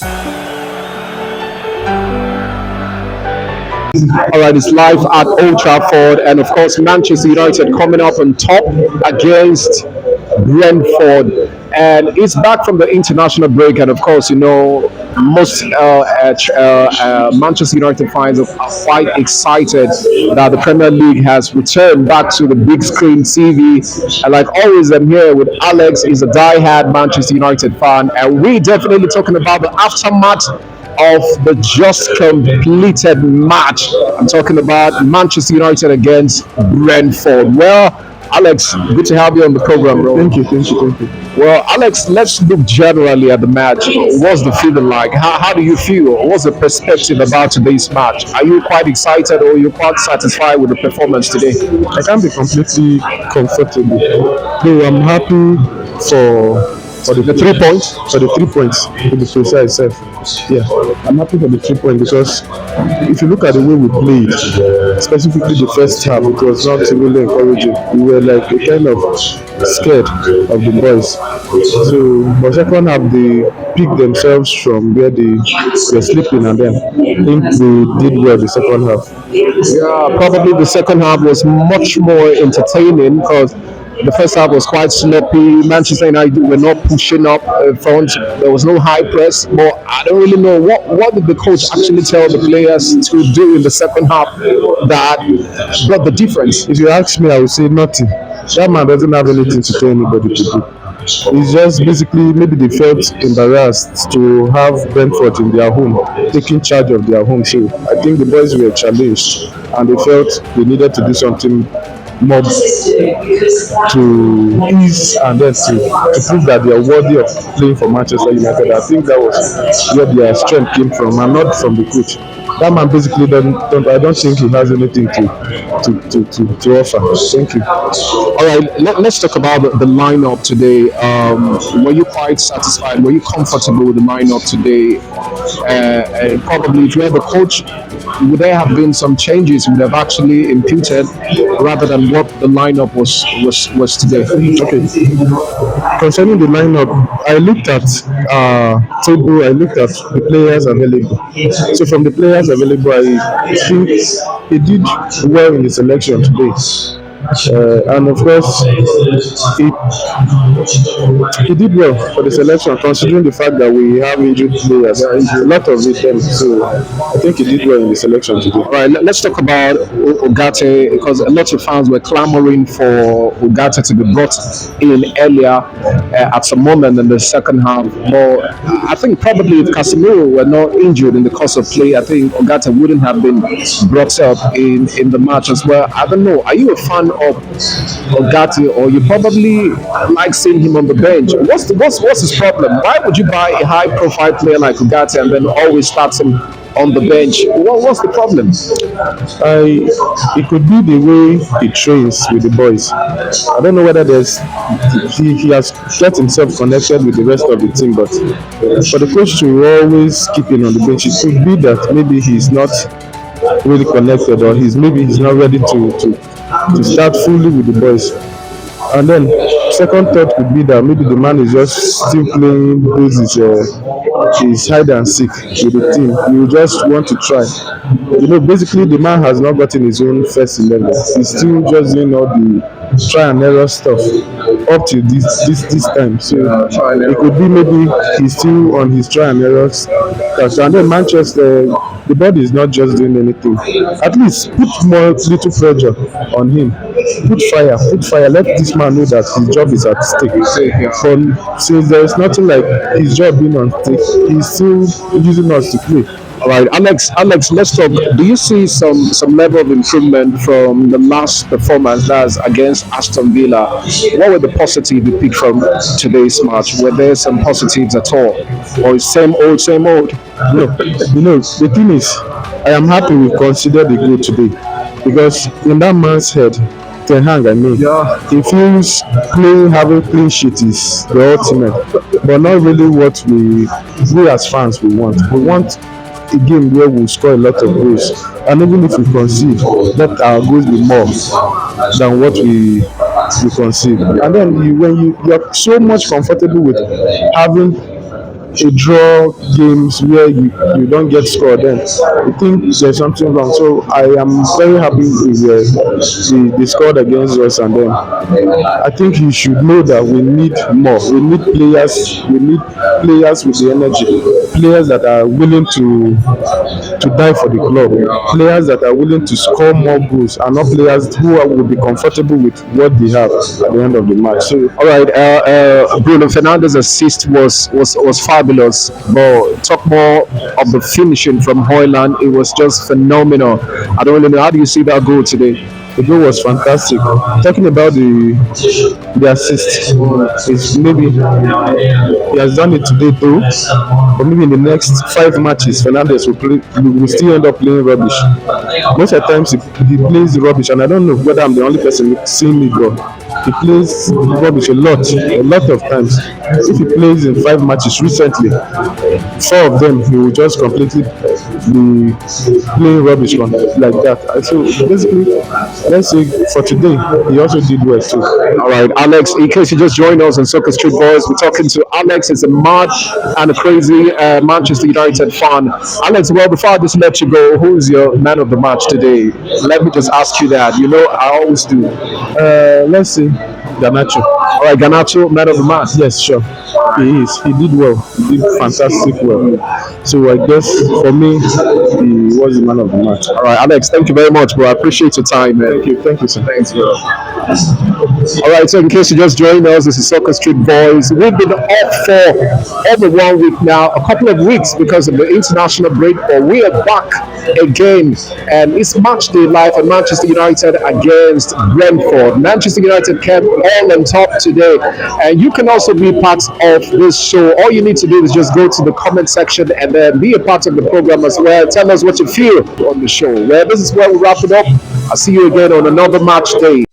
All right, it's live at Old Trafford, and of course, Manchester United coming up on top against Brentford. And it's back from the international break, and of course, most Manchester United fans are quite excited that the Premier League has returned back to the big screen TV. And like always, I'm here with Alex. He's a die-hard Manchester United fan, and we're definitely talking about the aftermath of the just completed match. I'm talking about Manchester United against Brentford. Well, Alex, good to have you on the program, bro. Thank you. Well, Alex, let's look generally at the match. What's the feeling like? How do you feel? What's the perspective about today's match? Are you quite excited or are you quite satisfied with the performance today? I can't be completely comfortable. Though I'm happy for the 3 points. For the 3 points, to be precise, self. Yeah, I'm happy for the 3 points because if you look at the way we played, specifically the first half, it was not really encouraging. We were like a kind of scared of the boys. So, but second half they picked themselves from where they were sleeping, and then I think they did well the second half. Yeah, probably the second half was much more entertaining because the first half was quite sloppy. Manchester United were not pushing up front. There was no high press. But I don't really know what did the coach actually tell the players to do in the second half that brought the difference. If you ask me, I would say nothing. That man doesn't have anything to tell anybody to do. It's just basically maybe they felt embarrassed to have Brentford in their home, taking charge of their home. So I think the boys were challenged and they felt they needed to do something more to ease and then to prove that they are worthy of playing for Manchester United. I think that was where their strength came from and not from the coach. That man basically don't I don't think he has anything to offer. Thank you. All right, let's talk about the lineup today. Were you quite satisfied? Were you comfortable with the lineup today? And probably, if you were the coach, would there have been some changes you would have actually imputed rather than what the lineup was today? Okay. Concerning the lineup, I looked at table. I looked at the players available. So from the players available, I think he did well in the selection today. And of course, he did well for the selection, considering the fact that we have injured players, a lot of them. So I think he did well in the selection today. All right, let's talk about Ugarte because a lot of fans were clamoring for Ugarte to be brought in earlier at some moment in the second half. But I think probably if Casemiro were not injured in the course of play, I think Ugarte wouldn't have been brought up in the match as well. I don't know. Are you a fan of Ugarte or you probably like seeing him on the bench? What's his problem? Why would you buy a high profile player like Ugarte and then always start him on the bench? What's the problem? It could be the way he trains with the boys. I don't know whether he has get himself connected with the rest of the team, but for the coach to always keep him on the bench, it could be that maybe he's not really connected or he's not ready to start fully with the boys. And then second thought could be that maybe the man is just still playing his hide and seek with the team. You just want to try. Basically the man has not gotten his own first 11. He's still just doing all the try and error stuff up to this time. So it could be maybe he's still on his try and error stuff. And then Manchester, the body is not just doing anything. At least put more little pressure on him. Put fire. Let this man know that his job is at stake. But since there is nothing like his job being on stake, he's still using us to play. All right, Alex, let's talk. Do you see some level of improvement from the last performance that's against Aston Villa? What were the positives you picked from today's match? Were there some positives at all, or same old, same old? No, the thing is, I am happy we considered the goal today because in that man's head, Ten Hag, he feels having clean sheet is the ultimate, but not really what we as fans we want. We want a game where we score a lot of goals, and even if we concede, let our goals be more than what we concede. And then when you're so much comfortable with having a draw games where you don't get score, then I think there's something wrong. So I am very happy with they scored against us, and then I think you should know that we need more. We need players. We need players with the energy, players that are willing to die for the club, players that are willing to score more goals, and not players who will be comfortable with what they have at the end of the match. So All right, Bruno Fernandes' assist was fabulous, but talk more of the finishing from Hoyland. It was just phenomenal. I don't really know. How do you see that goal today? the goal was fantastic. Talking about the assist, is maybe he has done it today too, but maybe in the next 5 matches, Fernandez will still end up playing rubbish. Most of the times he plays rubbish, and I don't know whether I'm the only person seeing it, but he plays rubbish a lot of times. If he plays in 5 matches recently, 4 of them he will just completely be playing rubbish like that. So basically, let's say for today, he also did well too. All right, Alex, in case you just joined us on Soccer Street Boys, we're talking to Alex. He's a mad and a crazy Manchester United fan. Alex, well, before I just let you go, who's your man of the match today? Let me just ask you that. You know, I always do. Let's see, Ganarcho. All right, Ganarcho, man of the match. Yes, sure. He is. He did well. He did fantastic well. So I guess for me, he was the man of the match. All right, Alex, thank you very much, bro. I appreciate your time, man. Thank you, sir. Thanks, bro. All right, so in case you just joined us, this is Soccer Street Boys. We've been off for over 1 week now, a couple of weeks because of the international break, but we are back again. And it's match day live at Manchester United against Brentford. Manchester United came all on top today, and you can also be part of this show. All you need to do is just go to the comment section and then be a part of the program as well. Tell us what you feel on the show. Well, this is where we wrap it up. I'll see you again on another match day.